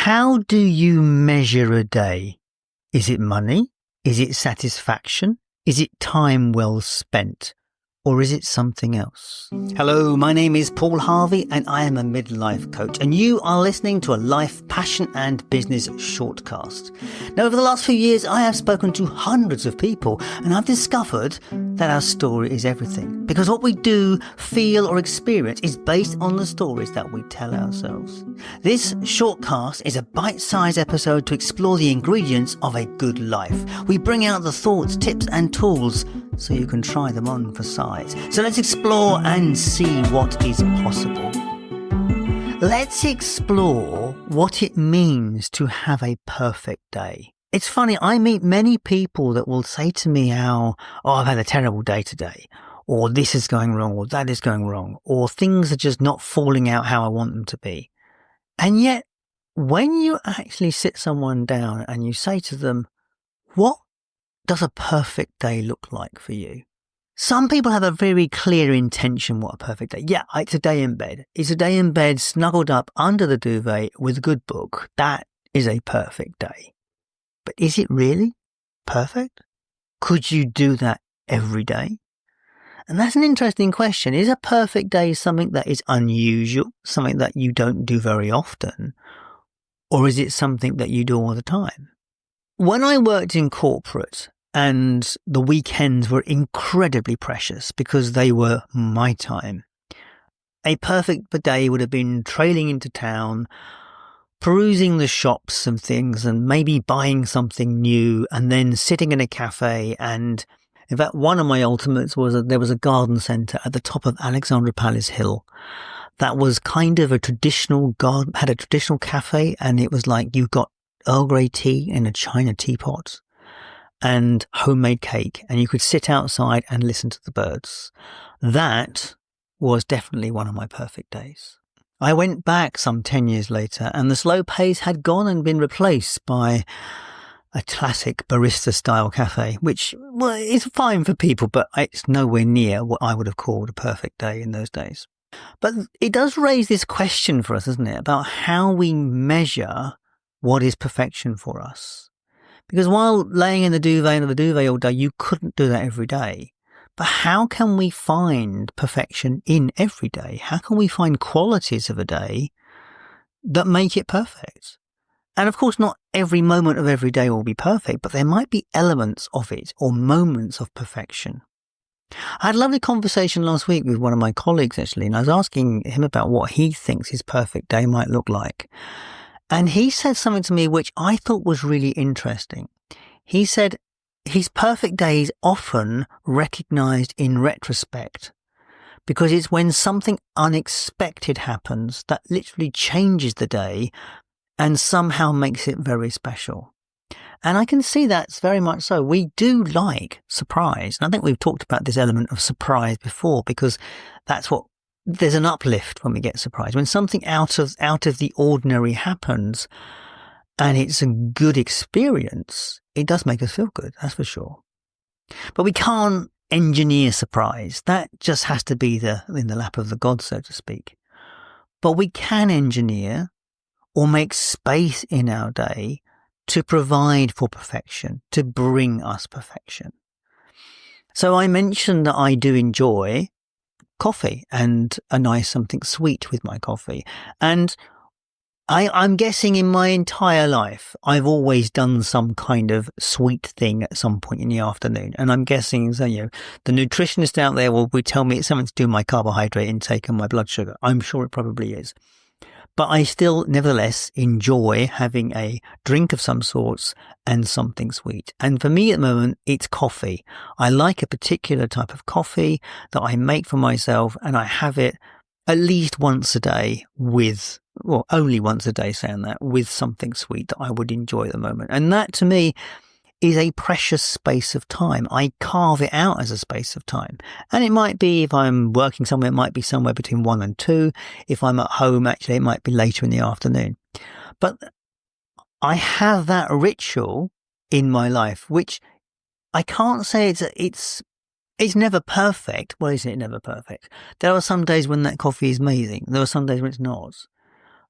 How do you measure a day? Is it money? Is it satisfaction? Is it time well spent? Or is it something else? Hello, my name is Paul Harvey and I am a midlife coach, and you are listening to a life, passion and business shortcast. Now, over the last few years, I have spoken to hundreds of people and I've discovered that our story is everything, because what we do, feel or experience is based on the stories that we tell ourselves. This shortcast is a bite-sized episode to explore the ingredients of a good life. We bring out the thoughts, tips and tools so you can try them on for size. So let's explore and see what is possible. Let's explore what it means to have a perfect day. It's funny, I meet many people that will say to me I've had a terrible day today, or this is going wrong, or that is going wrong, or things are just not falling out how I want them to be. And yet, when you actually sit someone down and you say to them, what does a perfect day look like for you? Some people have a very clear intention what a perfect day. Yeah, it's a day in bed. It's a day in bed snuggled up under the duvet with a good book. That is a perfect day. But is it really perfect? Could you do that every day? And that's an interesting question. Is a perfect day something that is unusual, something that you don't do very often? Or is it something that you do all the time? When I worked in corporate, and the weekends were incredibly precious because they were my time, a perfect day would have been trailing into town, perusing the shops and things, and maybe buying something new, and then sitting in a cafe. And in fact, one of my ultimates was that there was a garden centre at the top of Alexandra Palace Hill that was kind of a traditional garden, had a traditional cafe, and it was like you got Earl Grey tea in a china teapot and homemade cake, and you could sit outside and listen to the birds. That was definitely one of my perfect days. I went back some 10 years later, and the slow pace had gone and been replaced by a classic barista-style cafe, which is fine for people, but it's nowhere near what I would have called a perfect day in those days. But it does raise this question for us, doesn't it, about how we measure what is perfection for us. Because while laying in the duvet under the duvet all day, you couldn't do that every day. But how can we find perfection in every day? How can we find qualities of a day that make it perfect? And of course, not every moment of every day will be perfect, but there might be elements of it or moments of perfection. I had a lovely conversation last week with one of my colleagues, actually, and I was asking him about what he thinks his perfect day might look like. And he said something to me which I thought was really interesting. He said his perfect day is often recognized in retrospect because it's when something unexpected happens that literally changes the day and somehow makes it very special. And I can see that's very much so. We do like surprise. And I think we've talked about this element of surprise before, because there's an uplift when we get surprised. When something out of the ordinary happens and it's a good experience, it does make us feel good, that's for sure. But we can't engineer surprise. That just has to be in the lap of the gods, so to speak. But we can engineer or make space in our day to provide for perfection, to bring us perfection. So I mentioned that I do enjoy coffee and a nice something sweet with my coffee. And I'm guessing in my entire life, I've always done some kind of sweet thing at some point in the afternoon. And I'm guessing, the nutritionist out there will tell me it's something to do with my carbohydrate intake and my blood sugar. I'm sure it probably is. But I still, nevertheless, enjoy having a drink of some sorts and something sweet. And for me at the moment, it's coffee. I like a particular type of coffee that I make for myself, and I have it at least once a day only once a day, saying that, with something sweet that I would enjoy at the moment. And that to me is a precious space of time. I carve it out as a space of time. And it might be, if I'm working somewhere, it might be somewhere between 1 and 2. If I'm at home, actually, it might be later in the afternoon. But I have that ritual in my life, which I can't say it's never perfect. Well, isn't it never perfect? There are some days when that coffee is amazing. There are some days when it's not.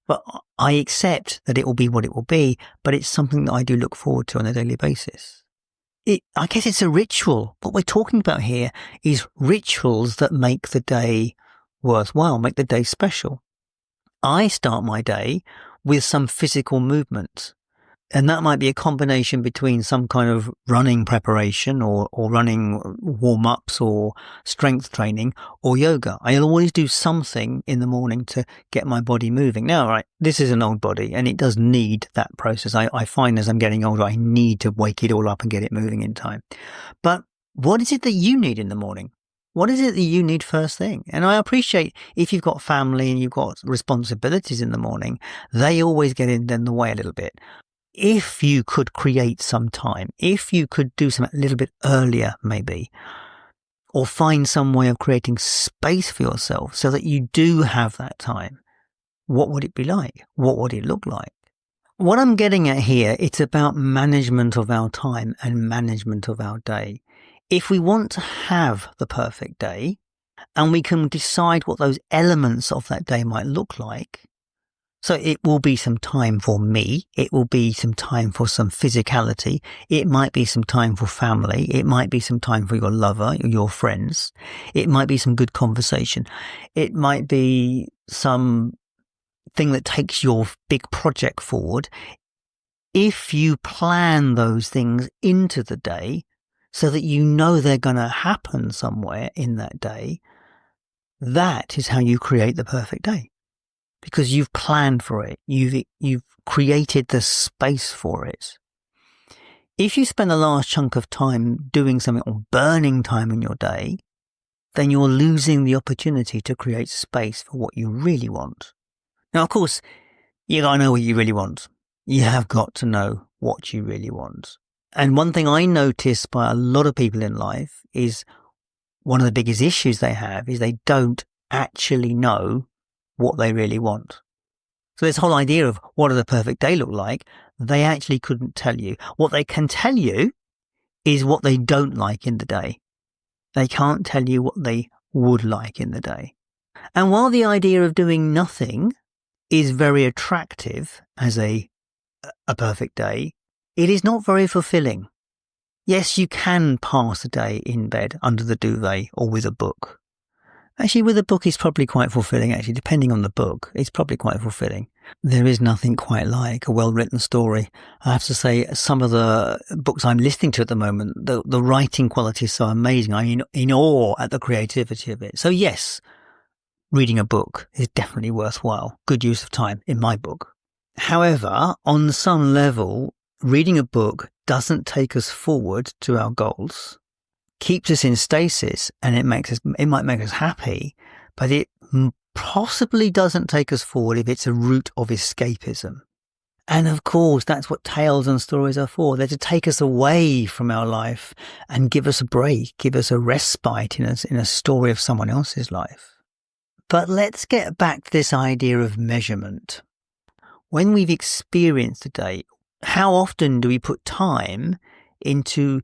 But I accept that it will be what it will be, but it's something that I do look forward to on a daily basis. I guess it's a ritual. What we're talking about here is rituals that make the day worthwhile, make the day special. I start my day with some physical movement. And that might be a combination between some kind of running preparation or running warm-ups or strength training or yoga. I'll always do something in the morning to get my body moving. Now, right, this is an old body and it does need that process. I find as I'm getting older, I need to wake it all up and get it moving in time. But what is it that you need in the morning? What is it that you need first thing? And I appreciate if you've got family and you've got responsibilities in the morning, they always get in the way a little bit. If you could create some time, if you could do something a little bit earlier maybe, or find some way of creating space for yourself so that you do have that time, what would it be like? What would it look like? What I'm getting at here, it's about management of our time and management of our day. If we want to have the perfect day and we can decide what those elements of that day might look like, so it will be some time for me. It will be some time for some physicality. It might be some time for family. It might be some time for your lover, your friends. It might be some good conversation. It might be some thing that takes your big project forward. If you plan those things into the day so that you know they're going to happen somewhere in that day, that is how you create the perfect day. Because you've planned for it. You've created the space for it. If you spend a large chunk of time doing something or burning time in your day, then you're losing the opportunity to create space for what you really want. Now, of course, you gotta know what you really want. You have got to know what you really want. And one thing I notice by a lot of people in life is one of the biggest issues they have is they don't actually know what they really want. So this whole idea of what does a perfect day look like, they actually couldn't tell you. What they can tell you is what they don't like in the day. They can't tell you what they would like in the day. And while the idea of doing nothing is very attractive as a perfect day, it is not very fulfilling. Yes, you can pass a day in bed under the duvet or with a book. Actually, with a book, it's probably quite fulfilling, actually. Depending on the book, it's probably quite fulfilling. There is nothing quite like a well-written story. I have to say, some of the books I'm listening to at the moment, the writing quality is so amazing. I'm in awe at the creativity of it. So yes, reading a book is definitely worthwhile. Good use of time in my book. However, on some level, reading a book doesn't take us forward to our goals. Keeps us in stasis, and it might make us happy, but it possibly doesn't take us forward if it's a route of escapism. And of course, that's what tales and stories are for. They're to take us away from our life and give us a break, give us a respite in a story of someone else's life. But let's get back to this idea of measurement. When we've experienced a day, how often do we put time into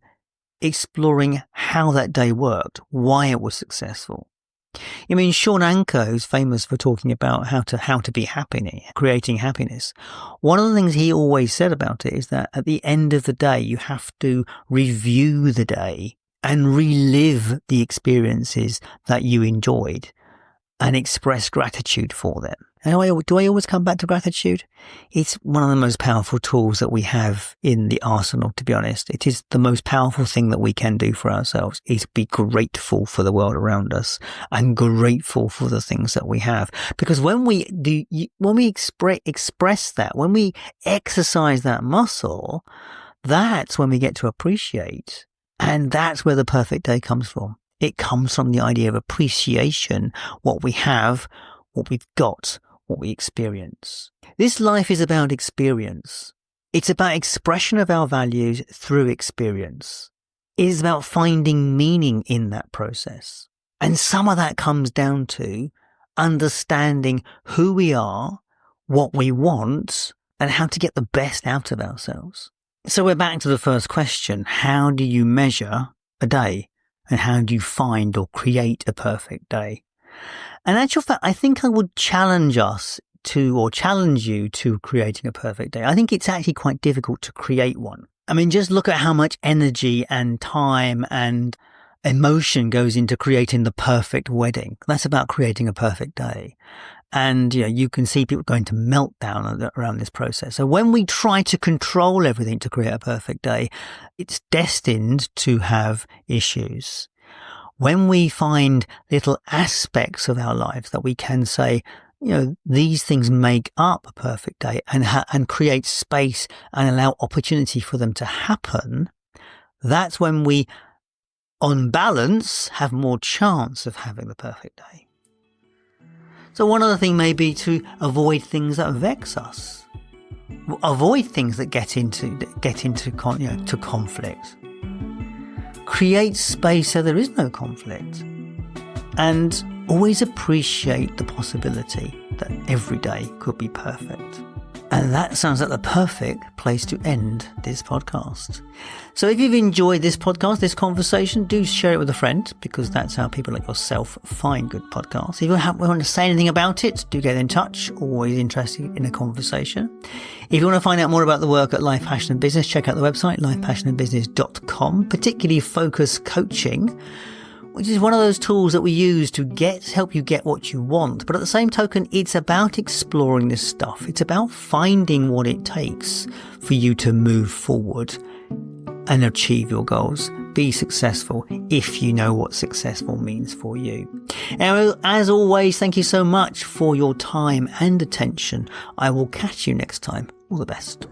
exploring how that day worked, why it was successful? I mean, Sean Anker, who's famous for talking about how to be happy, creating happiness. One of the things he always said about it is that at the end of the day, you have to review the day and relive the experiences that you enjoyed and express gratitude for them. And do I always come back to gratitude? It's one of the most powerful tools that we have in the arsenal, to be honest. It is the most powerful thing that we can do for ourselves, is be grateful for the world around us and grateful for the things that we have. Because when we express that, when we exercise that muscle, that's when we get to appreciate. And that's where the perfect day comes from. It comes from the idea of appreciation, what we have, what we've got, what we experience. This life is about experience. It's about expression of our values through experience. It is about finding meaning in that process. And some of that comes down to understanding who we are, what we want, and how to get the best out of ourselves. So we're back to the first question. How do you measure a day? And how do you find or create a perfect day? And in actual fact, I think I would challenge us to or challenge you to creating a perfect day. I think it's actually quite difficult to create one. I mean, just look at how much energy and time and emotion goes into creating the perfect wedding. That's about creating a perfect day. And, you can see people going to meltdown around this process. So when we try to control everything to create a perfect day, it's destined to have issues. When we find little aspects of our lives that we can say, these things make up a perfect day and create space and allow opportunity for them to happen, that's when we, on balance, have more chance of having the perfect day. So one other thing may be to avoid things that vex us. Avoid things that get into to conflict. Create space so there is no conflict. And always appreciate the possibility that every day could be perfect. And that sounds like the perfect place to end this podcast. So if you've enjoyed this podcast, this conversation, do share it with a friend, because that's how people like yourself find good podcasts. If you want to say anything about it, do get in touch. Always interested in a conversation. If you want to find out more about the work at Life, Passion and Business, check out the website, lifepassionandbusiness.com, particularly Focus Coaching, which is one of those tools that we use to help you get what you want. But at the same token, it's about exploring this stuff. It's about finding what it takes for you to move forward and achieve your goals. Be successful if you know what successful means for you. And as always, thank you so much for your time and attention. I will catch you next time. All the best.